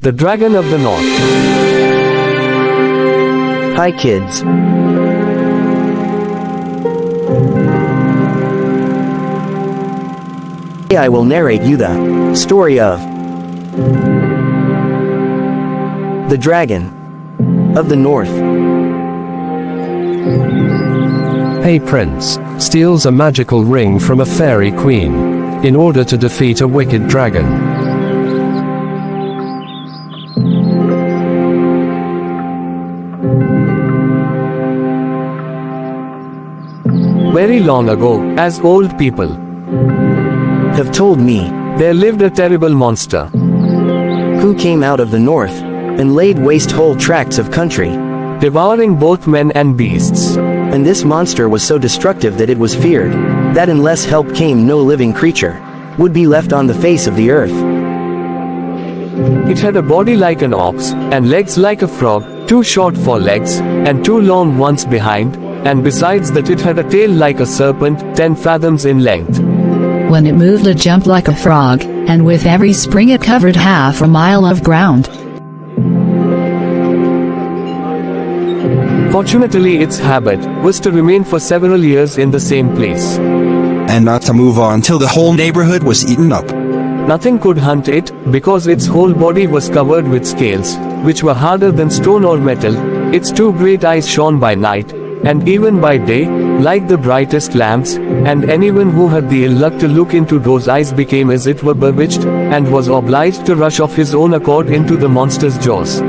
The Dragon of the North. Hi kids. Today I will narrate you the story of the Dragon of the North. A prince steals a magical ring from a fairy queen in order to defeat a wicked dragon. Very long ago, as old people Have told me, there lived a terrible monster who came out of the north and laid waste whole tracts of country. devouring both men and beasts. And this monster was so destructive that it was feared that unless help came, no living creature would be left on the face of the earth. It had a body like an ox, and legs like a frog, too short for legs, and too long ones behind, and besides that it had a tail like a serpent, 10 fathoms in length. When it moved it jumped like a frog, and with every spring it covered half a mile of ground. Fortunately, its habit was to remain for several years in the same place. And not to move on till the whole neighborhood was eaten up. Nothing could hunt it, because its whole body was covered with scales, which were harder than stone or metal. Its 2 great eyes shone by night, and even by day, like the brightest lamps, and anyone who had the ill luck to look into those eyes became as it were bewitched, and was obliged to rush of his own accord into the monster's jaws.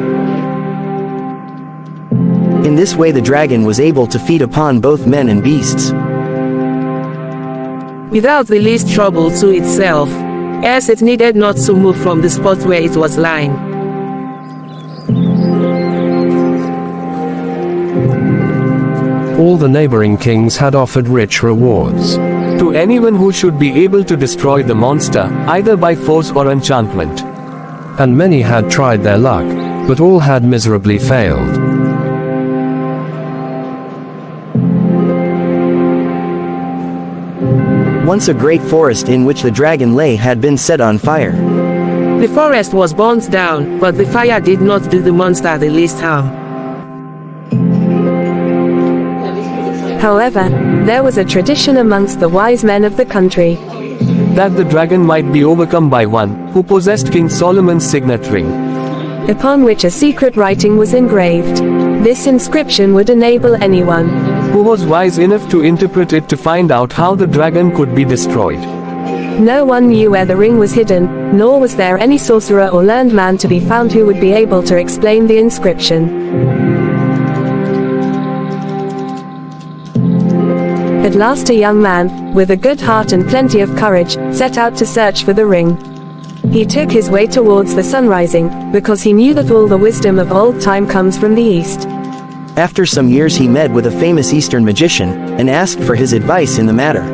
In this way the dragon was able to feed upon both men and beasts, without the least trouble to itself, as it needed not to move from the spot where it was lying. All the neighboring kings had offered rich rewards to anyone who should be able to destroy the monster, either by force or enchantment. and many had tried their luck, but all had miserably failed. Once a great forest in which the dragon lay had been set on fire. The forest was burnt down, but the fire did not do the monster the least harm. However, there was a tradition amongst the wise men of the country that the dragon might be overcome by one who possessed King Solomon's signet ring, upon which a secret writing was engraved. This inscription would enable anyone who was wise enough to interpret it to find out how the dragon could be destroyed. No one knew where the ring was hidden, nor was there any sorcerer or learned man to be found who would be able to explain the inscription. At last a young man, with a good heart and plenty of courage, set out to search for the ring. He took his way towards the sun rising, because he knew that all the wisdom of old time comes from the east. After some years he met with a famous Eastern magician, and asked for his advice in the matter.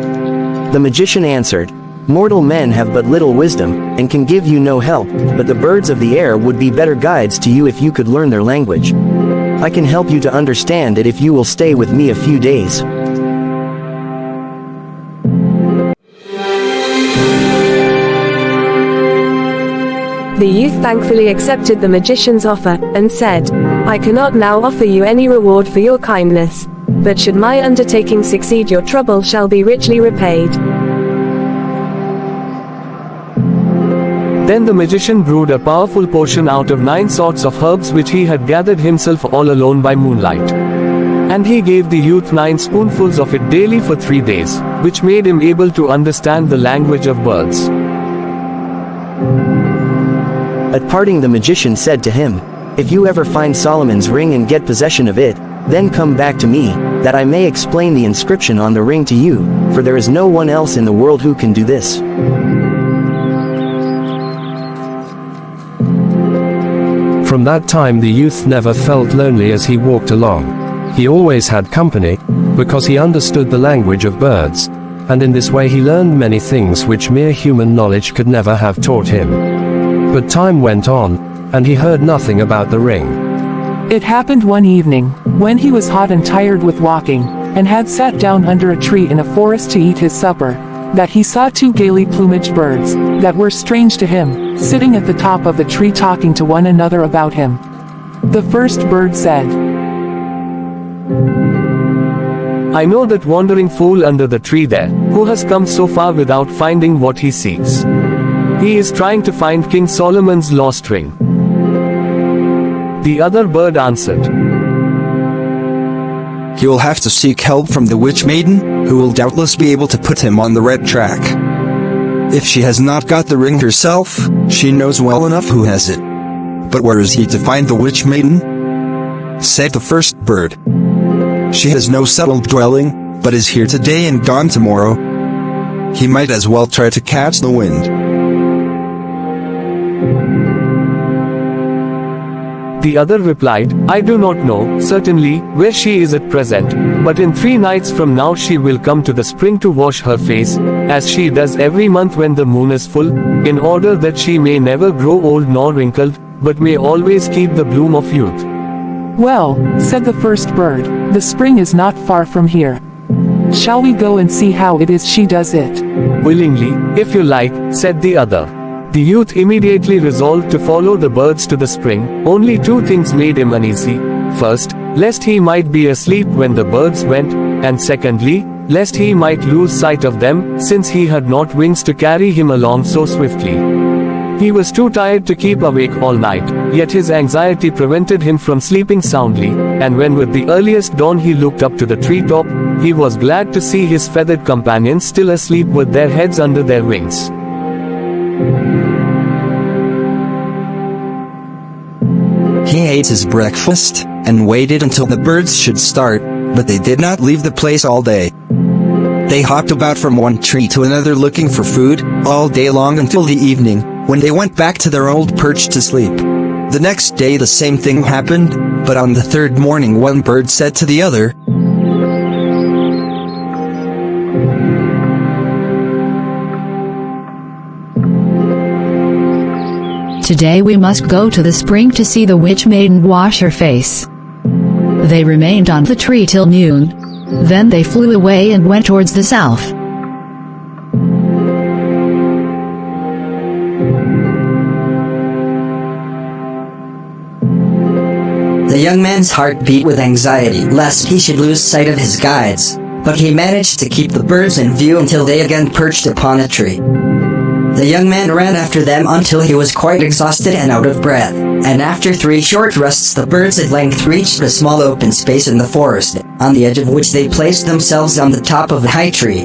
The magician answered, "Mortal men have but little wisdom, and can give you no help, but the birds of the air would be better guides to you if you could learn their language. I can help you to understand it if you will stay with me a few days." The youth thankfully accepted the magician's offer, and said, "I cannot now offer you any reward for your kindness, but should my undertaking succeed your trouble shall be richly repaid." Then the magician brewed a powerful potion out of 9 sorts of herbs which he had gathered himself all alone by moonlight. And he gave the youth 9 spoonfuls of it daily for 3 days, which made him able to understand the language of birds. At parting the magician said to him, "If you ever find Solomon's ring and get possession of it, then come back to me, that I may explain the inscription on the ring to you, for there is no one else in the world who can do this." From that time the youth never felt lonely as he walked along. He always had company, because he understood the language of birds, and in this way he learned many things which mere human knowledge could never have taught him. But time went on, and he heard nothing about the ring. It happened one evening, when he was hot and tired with walking, and had sat down under a tree in a forest to eat his supper, that he saw two gaily plumaged birds, that were strange to him, sitting at the top of the tree talking to one another about him. The first bird said, I know that wandering fool under the tree there, who has come so far without finding what he seeks. He is trying to find King Solomon's lost ring. The other bird answered, He will have to seek help from the witch maiden, who will doubtless be able to put him on the right track. If she has not got the ring herself, she knows well enough who has it. But where is he to find the witch maiden? Said the first bird. She has no settled dwelling, but is here today and gone tomorrow. He might as well try to catch the wind. The other replied, I do not know, certainly, where she is at present, but in 3 nights from now she will come to the spring to wash her face, as she does every month when the moon is full, in order that she may never grow old nor wrinkled, but may always keep the bloom of youth. Well, said the first bird, the spring is not far from here. Shall we go and see how it is she does it? Willingly, if you like, said the other. The youth immediately resolved to follow the birds to the spring. Only 2 things made him uneasy. First, lest he might be asleep when the birds went, and secondly, lest he might lose sight of them, since he had not wings to carry him along so swiftly. He was too tired to keep awake all night, yet his anxiety prevented him from sleeping soundly, and when with the earliest dawn he looked up to the treetop, he was glad to see his feathered companions still asleep with their heads under their wings. He ate his breakfast, and waited until the birds should start, but they did not leave the place all day. They hopped about from one tree to another looking for food, all day long until the evening, when they went back to their old perch to sleep. The next day the same thing happened, but on the 3rd morning one bird said to the other, Today we must go to the spring to see the witch maiden wash her face. They remained on the tree till noon. Then they flew away and went towards the south. The young man's heart beat with anxiety lest he should lose sight of his guides, but he managed to keep the birds in view until they again perched upon a tree. The young man ran after them until he was quite exhausted and out of breath, and after 3 short rests the birds at length reached a small open space in the forest, on the edge of which they placed themselves on the top of a high tree.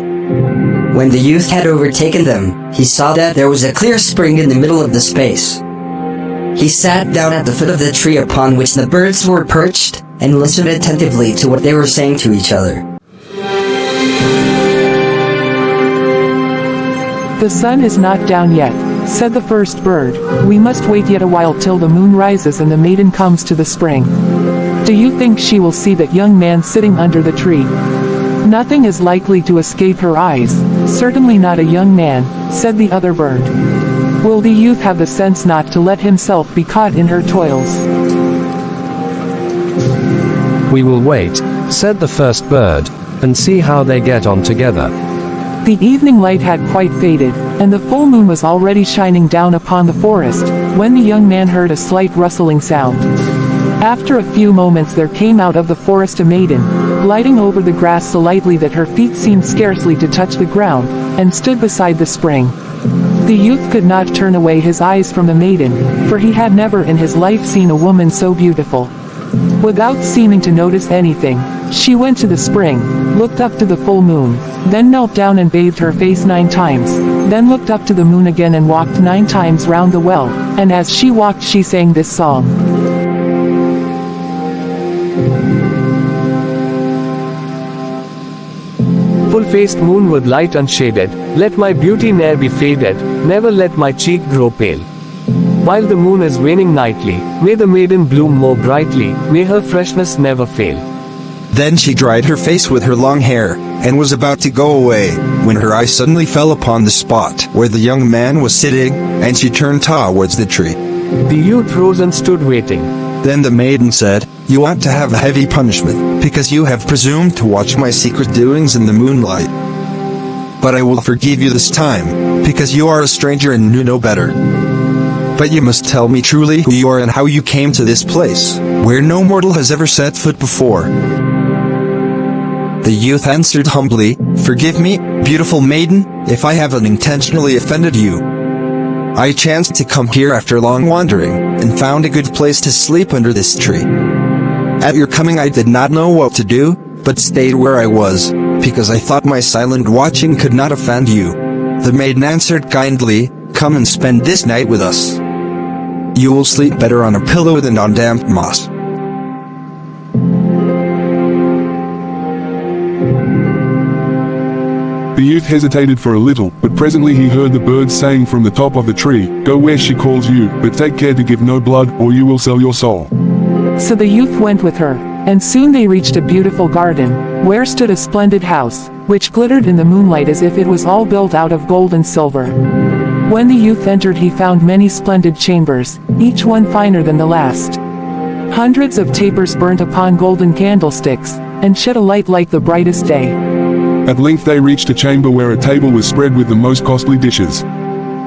When the youth had overtaken them, he saw that there was a clear spring in the middle of the space. He sat down at the foot of the tree upon which the birds were perched, and listened attentively to what they were saying to each other. The sun is not down yet, said the first bird. We must wait yet a while till the moon rises and the maiden comes to the spring. Do you think she will see that young man sitting under the tree? Nothing is likely to escape her eyes, certainly not a young man, said the other bird. Will the youth have the sense not to let himself be caught in her toils? We will wait, said the first bird, and see how they get on together. The evening light had quite faded, and the full moon was already shining down upon the forest, when the young man heard a slight rustling sound. After a few moments there came out of the forest a maiden, gliding over the grass so lightly that her feet seemed scarcely to touch the ground, and stood beside the spring. The youth could not turn away his eyes from the maiden, for he had never in his life seen a woman so beautiful. Without seeming to notice anything, she went to the spring, looked up to the full moon, then knelt down and bathed her face 9 times, then looked up to the moon again and walked 9 times round the well, and as she walked she sang this song. Full-faced moon with light unshaded, let my beauty ne'er be faded, never let my cheek grow pale. While the moon is waning nightly, may the maiden bloom more brightly, may her freshness never fail. Then she dried her face with her long hair, and was about to go away, when her eye suddenly fell upon the spot where the young man was sitting, and she turned towards the tree. The youth rose and stood waiting. Then the maiden said, You ought to have a heavy punishment, because you have presumed to watch my secret doings in the moonlight. but I will forgive you this time, because you are a stranger and knew no better. But you must tell me truly who you are and how you came to this place, where no mortal has ever set foot before." The youth answered humbly, "Forgive me, beautiful maiden, if I have unintentionally offended you. I chanced to come here after long wandering, and found a good place to sleep under this tree. At your coming I did not know what to do, but stayed where I was, because I thought my silent watching could not offend you." The maiden answered kindly, "Come and spend this night with us. You will sleep better on a pillow than on damp moss." The youth hesitated for a little, but presently he heard the birds saying from the top of the tree, "Go where she calls you, but take care to give no blood, or you will sell your soul." So the youth went with her, and soon they reached a beautiful garden, where stood a splendid house, which glittered in the moonlight as if it was all built out of gold and silver. When the youth entered he found many splendid chambers, each one finer than the last. Hundreds of tapers burnt upon golden candlesticks, and shed a light like the brightest day. At length they reached a chamber where a table was spread with the most costly dishes.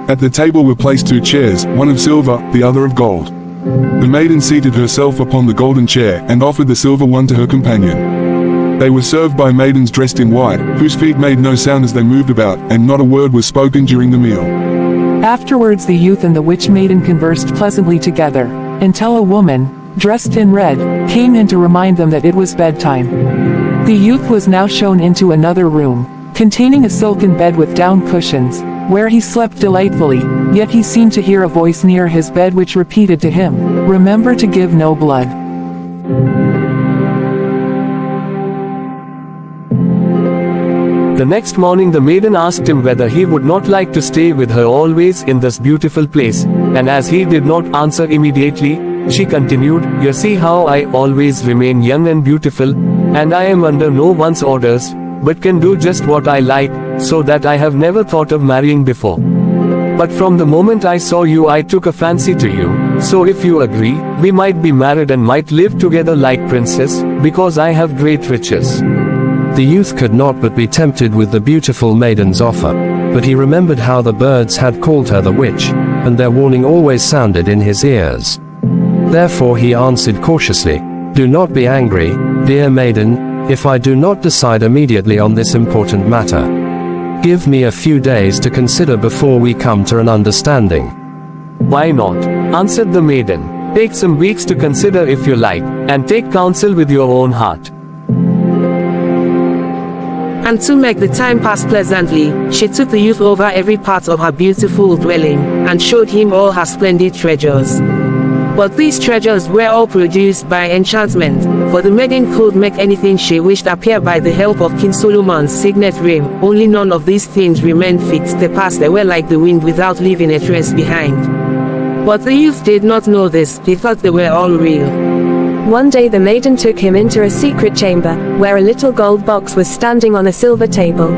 At the table were placed 2 chairs, one of silver, the other of gold. The maiden seated herself upon the golden chair, and offered the silver one to her companion. They were served by maidens dressed in white, whose feet made no sound as they moved about, and not a word was spoken during the meal. Afterwards the youth and the witch maiden conversed pleasantly together, until a woman, dressed in red, came in to remind them that it was bedtime. The youth was now shown into another room, containing a silken bed with down cushions, where he slept delightfully, yet he seemed to hear a voice near his bed which repeated to him, "Remember to give no blood." The next morning the maiden asked him whether he would not like to stay with her always in this beautiful place, and as he did not answer immediately, she continued, "You see how I always remain young and beautiful, and I am under no one's orders, but can do just what I like, so that I have never thought of marrying before. But from the moment I saw you I took a fancy to you, so if you agree, we might be married and might live together like princes, because I have great riches." The youth could not but be tempted with the beautiful maiden's offer, but he remembered how the birds had called her the witch, and their warning always sounded in his ears. Therefore he answered cautiously, "Do not be angry, dear maiden, if I do not decide immediately on this important matter. Give me a few days to consider before we come to an understanding." "Why not?" answered the maiden. "Take some weeks to consider if you like, and take counsel with your own heart." And to make the time pass pleasantly, she took the youth over every part of her beautiful dwelling, and showed him all her splendid treasures. But these treasures were all produced by enchantment, for the maiden could make anything she wished appear by the help of King Solomon's signet ring. Only none of these things remained fit to pass. They were like the wind without leaving a trace behind. But the youth did not know this. He thought they were all real. One day the maiden took him into a secret chamber, where a little gold box was standing on a silver table.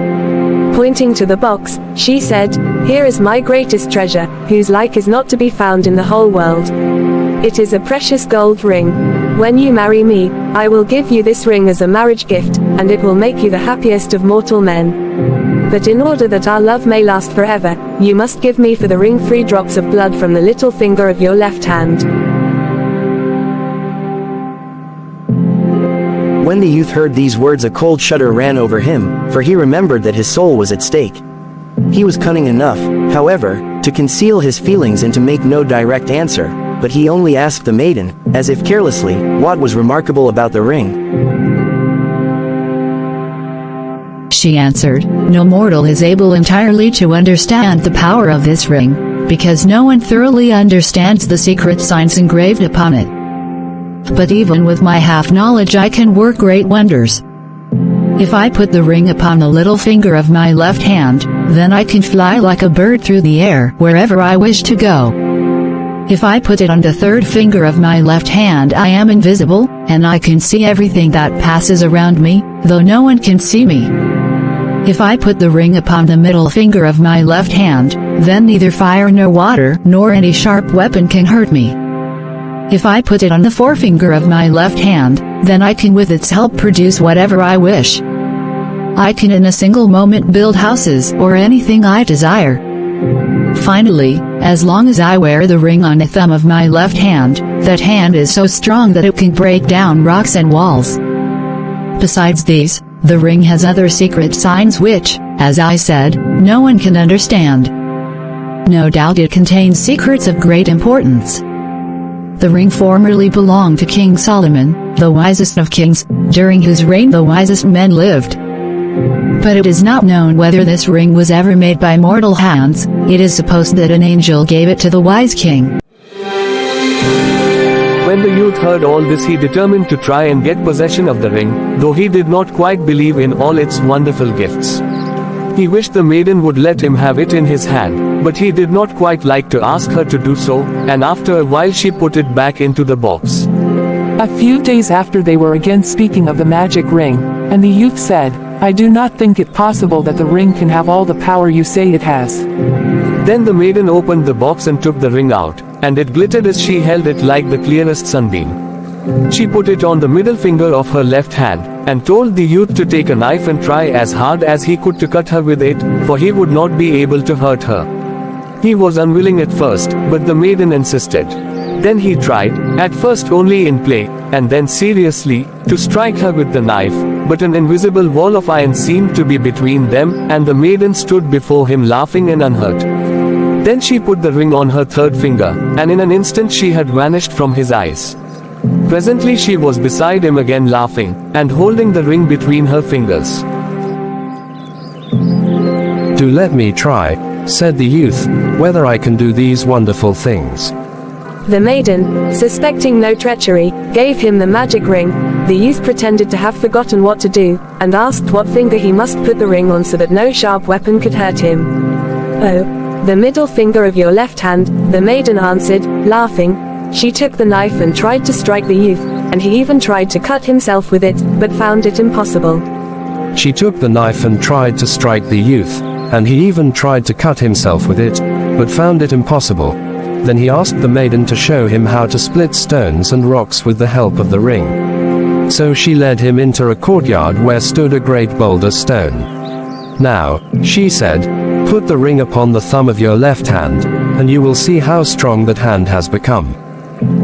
Pointing to the box, she said, "Here is my greatest treasure, whose like is not to be found in the whole world. It is a precious gold ring. When you marry me, I will give you this ring as a marriage gift, and it will make you the happiest of mortal men. But in order that our love may last forever, you must give me for the ring 3 drops of blood from the little finger of your left hand." When the youth heard these words a cold shudder ran over him, for he remembered that his soul was at stake. He was cunning enough, however, to conceal his feelings and to make no direct answer, but he only asked the maiden, as if carelessly, what was remarkable about the ring. She answered, "No mortal is able entirely to understand the power of this ring, because no one thoroughly understands the secret signs engraved upon it. But even with my half-knowledge I can work great wonders. If I put the ring upon the little finger of my left hand, then I can fly like a bird through the air wherever I wish to go. If I put it on the 3rd finger of my left hand I am invisible, and I can see everything that passes around me, though no one can see me. If I put the ring upon the middle finger of my left hand, then neither fire nor water nor any sharp weapon can hurt me. If I put it on the forefinger of my left hand, then I can with its help produce whatever I wish. I can in a single moment build houses or anything I desire. Finally, as long as I wear the ring on the thumb of my left hand, that hand is so strong that it can break down rocks and walls. Besides these, the ring has other secret signs which, as I said, no one can understand. No doubt it contains secrets of great importance. The ring formerly belonged to King Solomon, the wisest of kings, during whose reign the wisest men lived. But it is not known whether this ring was ever made by mortal hands. It is supposed that an angel gave it to the wise king. When the youth heard all this, he determined to try and get possession of the ring, though he did not quite believe in all its wonderful gifts. He wished the maiden would let him have it in his hand, but he did not quite like to ask her to do so, and after a while she put it back into the box. A few days after, they were again speaking of the magic ring, and the youth said, I do not think it possible that the ring can have all the power you say it has. Then the maiden opened the box and took the ring out, and it glittered as she held it like the clearest sunbeam. She put it on the middle finger of her left hand, and told the youth to take a knife and try as hard as he could to cut her with it, for he would not be able to hurt her. He was unwilling at first, but the maiden insisted. Then he tried, at first only in play, and then seriously, to strike her with the knife, but an invisible wall of iron seemed to be between them, and the maiden stood before him laughing and unhurt. Then she put the ring on her third finger, and in an instant she had vanished from his eyes. Presently she was beside him again laughing, and holding the ring between her fingers. Do let me try, said the youth, whether I can do these wonderful things. The maiden, suspecting no treachery, gave him the magic ring. The youth pretended to have forgotten what to do, and asked what finger he must put the ring on so that no sharp weapon could hurt him. Oh, the middle finger of your left hand, the maiden answered, laughing. She took the knife and tried to strike the youth, and he even tried to cut himself with it, but found it impossible. She took the knife and tried to strike the youth, and he even tried to cut himself with it, but found it impossible. Then he asked the maiden to show him how to split stones and rocks with the help of the ring. So she led him into a courtyard where stood a great boulder stone. Now, she said, put the ring upon the thumb of your left hand, and you will see how strong that hand has become.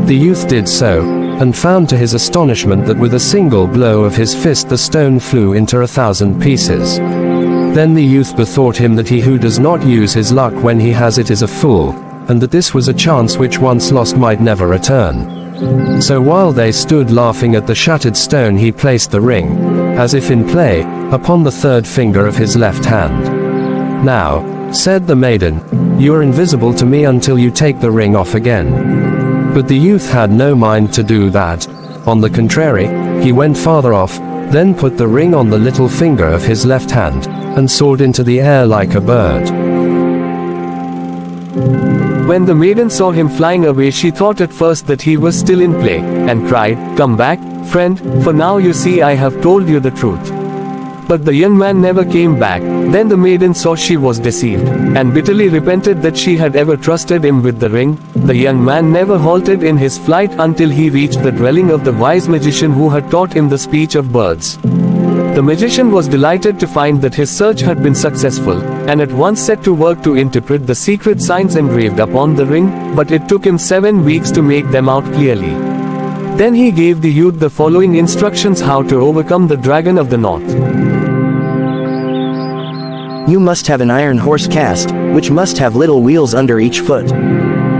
The youth did so, and found to his astonishment that with a single blow of his fist the stone flew into 1,000 pieces. Then the youth bethought him that he who does not use his luck when he has it is a fool, and that this was a chance which once lost might never return. So while they stood laughing at the shattered stone, he placed the ring, as if in play, upon the third finger of his left hand. Now, said the maiden, you are invisible to me until you take the ring off again. But the youth had no mind to do that. On the contrary, he went farther off, then put the ring on the little finger of his left hand, and soared into the air like a bird. When the maiden saw him flying away, she thought at first that he was still in play, and cried, Come back, friend, for now you see I have told you the truth. But the young man never came back. Then the maiden saw she was deceived, and bitterly repented that she had ever trusted him with the ring. The young man never halted in his flight until he reached the dwelling of the wise magician who had taught him the speech of birds. The magician was delighted to find that his search had been successful, and at once set to work to interpret the secret signs engraved upon the ring, but it took him 7 weeks to make them out clearly. Then he gave the youth the following instructions how to overcome the dragon of the north. You must have an iron horse cast, which must have little wheels under each foot.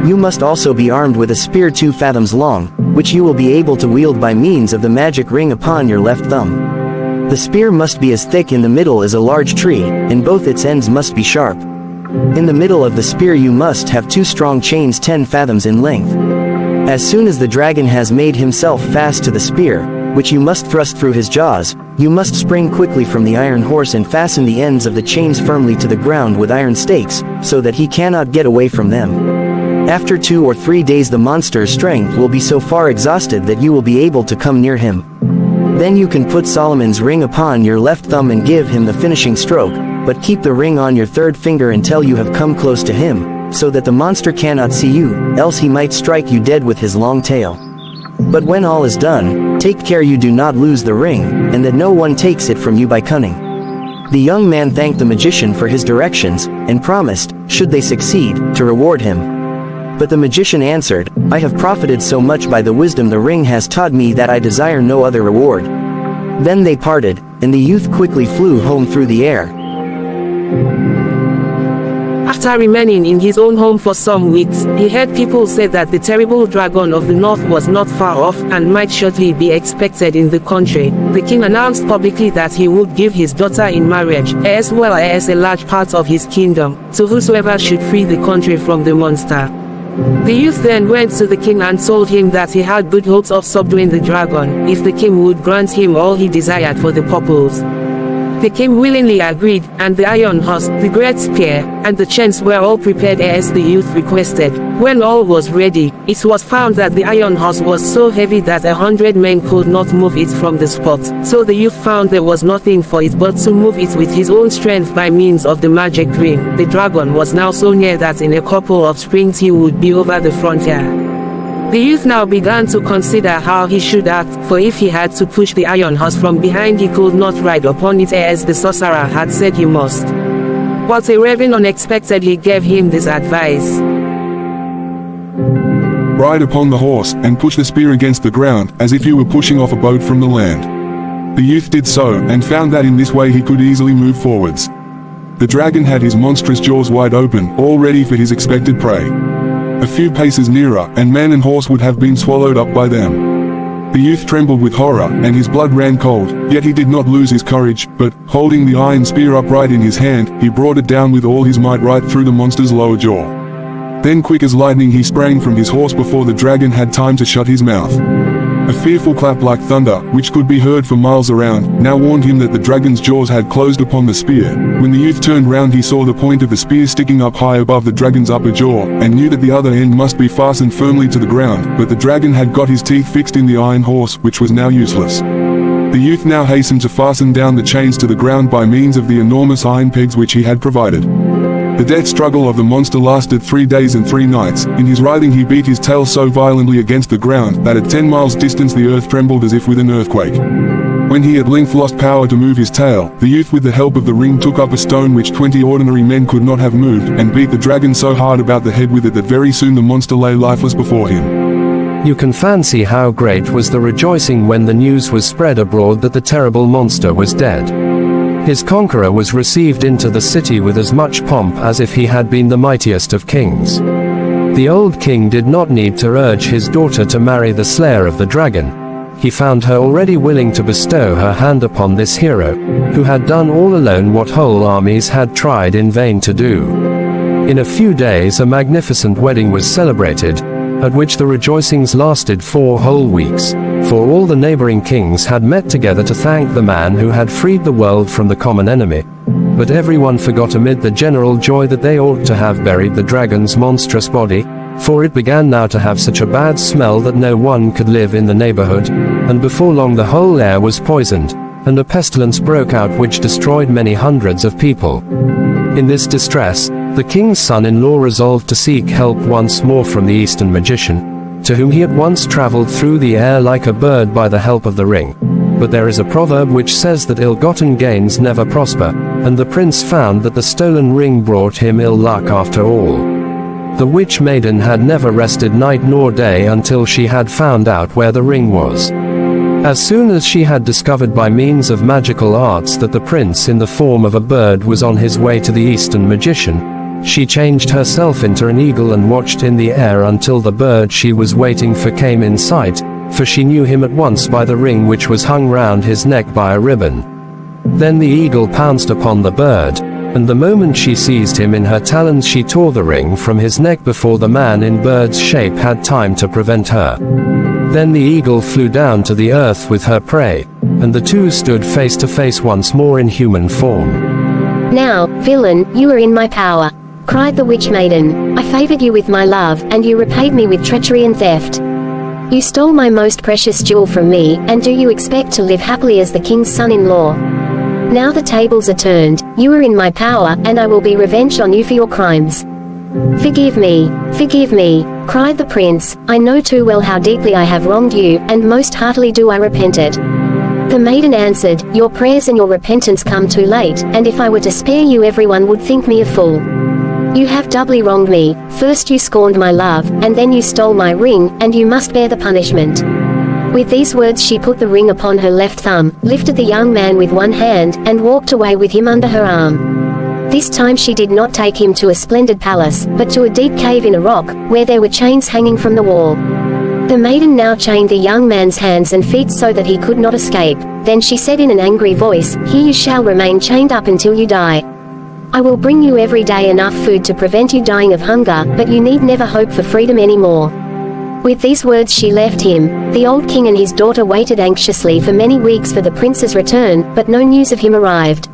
You must also be armed with a spear 2 fathoms long, which you will be able to wield by means of the magic ring upon your left thumb. The spear must be as thick in the middle as a large tree, and both its ends must be sharp. In the middle of the spear you must have 2 strong chains 10 fathoms in length. As soon as the dragon has made himself fast to the spear, which you must thrust through his jaws, you must spring quickly from the iron horse and fasten the ends of the chains firmly to the ground with iron stakes, so that he cannot get away from them. After 2 or 3 days the monster's strength will be so far exhausted that you will be able to come near him. Then you can put Solomon's ring upon your left thumb and give him the finishing stroke, but keep the ring on your third finger until you have come close to him, so that the monster cannot see you, else he might strike you dead with his long tail. But when all is done, take care you do not lose the ring, and that no one takes it from you by cunning. The young man thanked the magician for his directions, and promised, should they succeed, to reward him. But the magician answered, I have profited so much by the wisdom the ring has taught me that I desire no other reward. Then they parted, and the youth quickly flew home through the air. After remaining in his own home for some weeks, he heard people say that the terrible dragon of the north was not far off and might shortly be expected in the country. The king announced publicly that he would give his daughter in marriage, as well as a large part of his kingdom, to whosoever should free the country from the monster. The youth then went to the king and told him that he had good hopes of subduing the dragon, if the king would grant him all he desired for the purpose. The king willingly agreed, and the iron horse, the great spear, and the chains were all prepared as the youth requested. When all was ready, it was found that the iron horse was so heavy that 100 men could not move it from the spot. So the youth found there was nothing for it but to move it with his own strength by means of the magic ring. The dragon was now so near that in a couple of springs he would be over the frontier. The youth now began to consider how he should act, for if he had to push the iron horse from behind he could not ride upon it as the sorcerer had said he must. But a raven unexpectedly gave him this advice. Ride upon the horse, and push the spear against the ground, as if you were pushing off a boat from the land. The youth did so, and found that in this way he could easily move forwards. The dragon had his monstrous jaws wide open, all ready for his expected prey. A few paces nearer, and man and horse would have been swallowed up by them. The youth trembled with horror, and his blood ran cold, yet he did not lose his courage, but, holding the iron spear upright in his hand, he brought it down with all his might right through the monster's lower jaw. Then quick as lightning he sprang from his horse before the dragon had time to shut his mouth. A fearful clap like thunder, which could be heard for miles around, now warned him that the dragon's jaws had closed upon the spear. When the youth turned round he saw the point of the spear sticking up high above the dragon's upper jaw, and knew that the other end must be fastened firmly to the ground, but the dragon had got his teeth fixed in the iron horse, which was now useless. The youth now hastened to fasten down the chains to the ground by means of the enormous iron pegs which he had provided. The death struggle of the monster lasted 3 days and 3 nights. In his writhing he beat his tail so violently against the ground that at 10 miles distance the earth trembled as if with an earthquake. When he at length lost power to move his tail, the youth with the help of the ring took up a stone which 20 ordinary men could not have moved, and beat the dragon so hard about the head with it that very soon the monster lay lifeless before him. You can fancy how great was the rejoicing when the news was spread abroad that the terrible monster was dead. His conqueror was received into the city with as much pomp as if he had been the mightiest of kings. The old king did not need to urge his daughter to marry the slayer of the dragon. He found her already willing to bestow her hand upon this hero, who had done all alone what whole armies had tried in vain to do. In a few days a magnificent wedding was celebrated, at which the rejoicings lasted 4 whole weeks, for all the neighboring kings had met together to thank the man who had freed the world from the common enemy. But everyone forgot amid the general joy that they ought to have buried the dragon's monstrous body, for it began now to have such a bad smell that no one could live in the neighborhood, and before long the whole air was poisoned, and a pestilence broke out which destroyed many hundreds of people. In this distress, the king's son-in-law resolved to seek help once more from the Eastern magician, to whom he at once traveled through the air like a bird by the help of the ring. But there is a proverb which says that ill-gotten gains never prosper, and the prince found that the stolen ring brought him ill luck after all. The witch maiden had never rested night nor day until she had found out where the ring was. As soon as she had discovered by means of magical arts that the prince in the form of a bird was on his way to the Eastern magician, she changed herself into an eagle and watched in the air until the bird she was waiting for came in sight, for she knew him at once by the ring which was hung round his neck by a ribbon. Then the eagle pounced upon the bird, and the moment she seized him in her talons she tore the ring from his neck before the man in bird's shape had time to prevent her. Then the eagle flew down to the earth with her prey, and the two stood face to face once more in human form. "Now, villain, you are in my power," cried the witch maiden. "I favored you with my love, and you repaid me with treachery and theft. You stole my most precious jewel from me, and do you expect to live happily as the king's son-in-law? Now the tables are turned, you are in my power, and I will be revenged on you for your crimes. Forgive me, cried the prince. I know too well how deeply I have wronged you, and most heartily do I repent it. The maiden answered, "Your prayers and your repentance come too late, and if I were to spare you everyone would think me a fool. You have doubly wronged me, first you scorned my love, and then you stole my ring, and you must bear the punishment." With these words she put the ring upon her left thumb, lifted the young man with one hand, and walked away with him under her arm. This time she did not take him to a splendid palace, but to a deep cave in a rock, where there were chains hanging from the wall. The maiden now chained the young man's hands and feet so that he could not escape. Then she said in an angry voice, "Here you shall remain chained up until you die. I will bring you every day enough food to prevent you dying of hunger, but you need never hope for freedom anymore." With these words she left him. The old king and his daughter waited anxiously for many weeks for the prince's return, but no news of him arrived.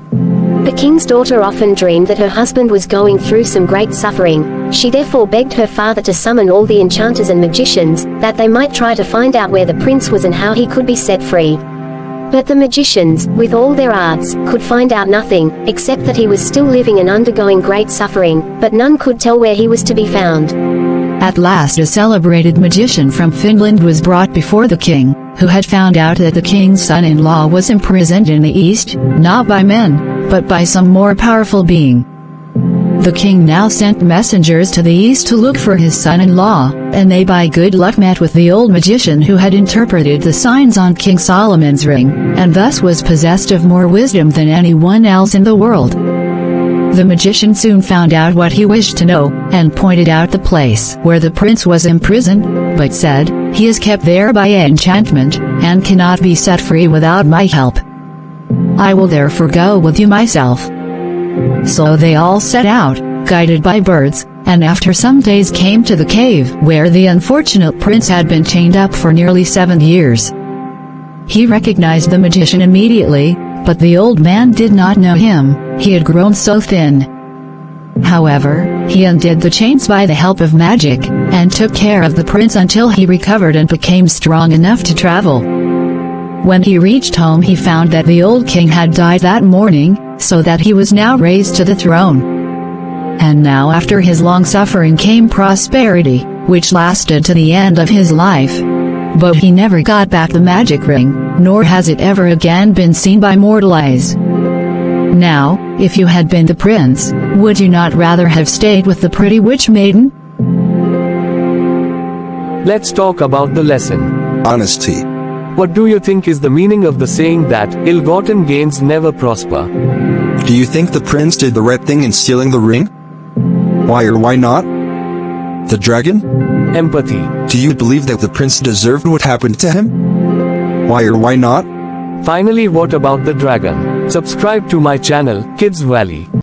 The king's daughter often dreamed that her husband was going through some great suffering. She therefore begged her father to summon all the enchanters and magicians, that they might try to find out where the prince was and how he could be set free. But the magicians, with all their arts, could find out nothing, except that he was still living and undergoing great suffering, but none could tell where he was to be found. At last a celebrated magician from Finland was brought before the king, who had found out that the king's son-in-law was imprisoned in the east, not by men, but by some more powerful being. The king now sent messengers to the east to look for his son-in-law, and they by good luck met with the old magician who had interpreted the signs on King Solomon's ring, and thus was possessed of more wisdom than anyone else in the world. The magician soon found out what he wished to know, and pointed out the place where the prince was imprisoned, but said, "He is kept there by enchantment, and cannot be set free without my help. I will therefore go with you myself." So they all set out, guided by birds, and after some days came to the cave where the unfortunate prince had been chained up for nearly 7 years. He recognized the magician immediately, but the old man did not know him, he had grown so thin. However, he undid the chains by the help of magic, and took care of the prince until he recovered and became strong enough to travel. When he reached home he found that the old king had died that morning, so that he was now raised to the throne. And now after his long suffering came prosperity, which lasted to the end of his life. But he never got back the magic ring, nor has it ever again been seen by mortal eyes. Now, if you had been the prince, would you not rather have stayed with the pretty witch maiden? Let's talk about the lesson. Honesty. What do you think is the meaning of the saying that ill-gotten gains never prosper? Do you think the prince did the right thing in stealing the ring? Why or why not? The dragon? Empathy. Do you believe that the prince deserved what happened to him? Why or why not? Finally, what about the dragon? Subscribe to my channel, Kids Valley.